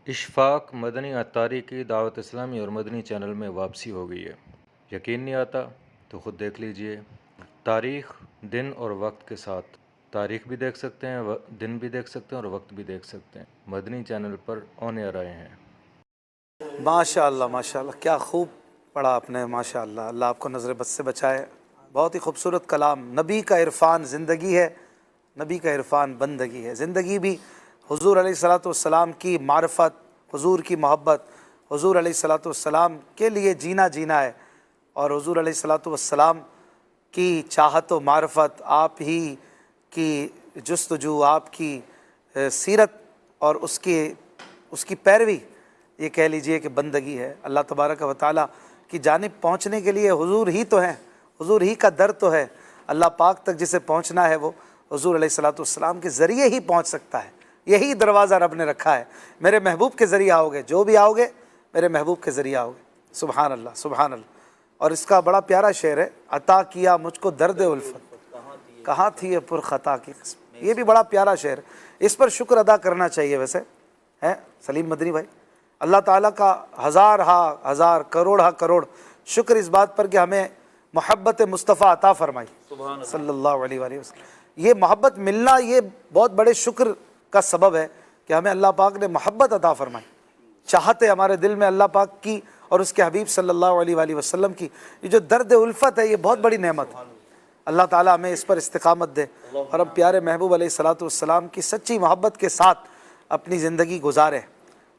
اشفاق مدنی عطاری کی دعوت اسلامی اور مدنی چینل میں واپسی ہو گئی ہے۔ یقین نہیں آتا تو خود دیکھ لیجئے۔ تاریخ، دن اور وقت کے ساتھ تاریخ بھی دیکھ سکتے ہیں، دن بھی دیکھ سکتے ہیں اور وقت بھی دیکھ سکتے ہیں۔ مدنی چینل پر آن ایئر آئے ہیں۔ ماشاء اللہ ماشاء اللہ، کیا خوب پڑھا آپ نے، ماشاء اللہ۔ اللہ آپ کو نظر بد سے بچائے۔ بہت ہی خوبصورت کلام۔ نبی کا عرفان زندگی ہے، نبی کا عرفان بندگی ہے۔ زندگی بھی حضور علیہ الصلاۃ والسلام کی معرفت، حضور کی محبت، حضور علیہ الصلاۃ والسلام کے لیے جینا ہے، اور حضور علیہ الصلاۃ والسلام کی چاہت و معرفت، آپ ہی کی جستجو، آپ کی سیرت اور اس کی پیروی، یہ کہہ لیجئے کہ بندگی ہے۔ اللہ تبارک و تعالیٰ کی جانب پہنچنے کے لیے حضور ہی تو ہیں، حضور ہی کا در تو ہے۔ اللہ پاک تک جسے پہنچنا ہے وہ حضور علیہ الصلاۃ والسلام کے ذریعے ہی پہنچ سکتا ہے۔ یہی دروازہ رب نے رکھا ہے، میرے محبوب کے ذریعے آؤ گے، جو بھی آؤ گے میرے محبوب کے ذریعے آؤ گے۔ سبحان اللہ سبحان اللہ۔ اور اس کا بڑا پیارا شعر ہے، عطا کیا مجھ کو درد الفت، کہاں تھی یہ پر خطا کی قسمت۔ یہ بھی بڑا پیارا شعر ہے، اس پر شکر ادا کرنا چاہیے ویسے ہے سلیم مدنی بھائی۔ اللہ تعالیٰ کا ہزار کروڑ شکر اس بات پر کہ ہمیں محبت مصطفیٰ عطا فرمائی صلی اللہ علیہ وآلہ وسلم۔ یہ محبت ملنا یہ بہت بڑے شکر کا سبب ہے کہ ہمیں اللہ پاک نے محبت عطا فرمائی، چاہتے ہمارے دل میں اللہ پاک کی اور اس کے حبیب صلی اللہ علیہ وآلہ وسلم کی۔ یہ جو درد الفت ہے یہ بہت بڑی نعمت ہے، اللہ تعالیٰ ہمیں اس پر استقامت دے اور ہم پیارے محبوب علیہ الصلاۃ والسلام کی سچی محبت کے ساتھ اپنی زندگی گزاریں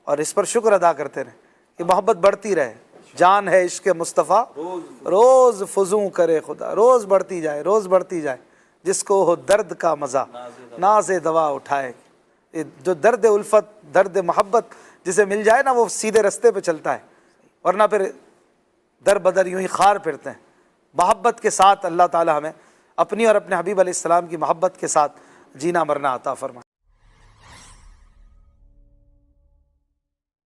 اور اس پر شکر ادا کرتے رہیں۔ یہ محبت بڑھتی رہے، جان ہے عشق مصطفیٰ روز فزوں کرے خدا، روز بڑھتی جائے جس کو ہو درد کا مزہ ناز دوا اٹھائے۔ جو درد الفت، درد محبت جسے مل جائے نا وہ سیدھے رستے پہ چلتا ہے، ورنہ پھر در بدر یوں ہی خار پھرتے ہیں۔ محبت کے ساتھ اللہ تعالی ہمیں اپنی اور اپنے حبیب علیہ السلام کی محبت کے ساتھ جینا مرنا عطا فرمائے۔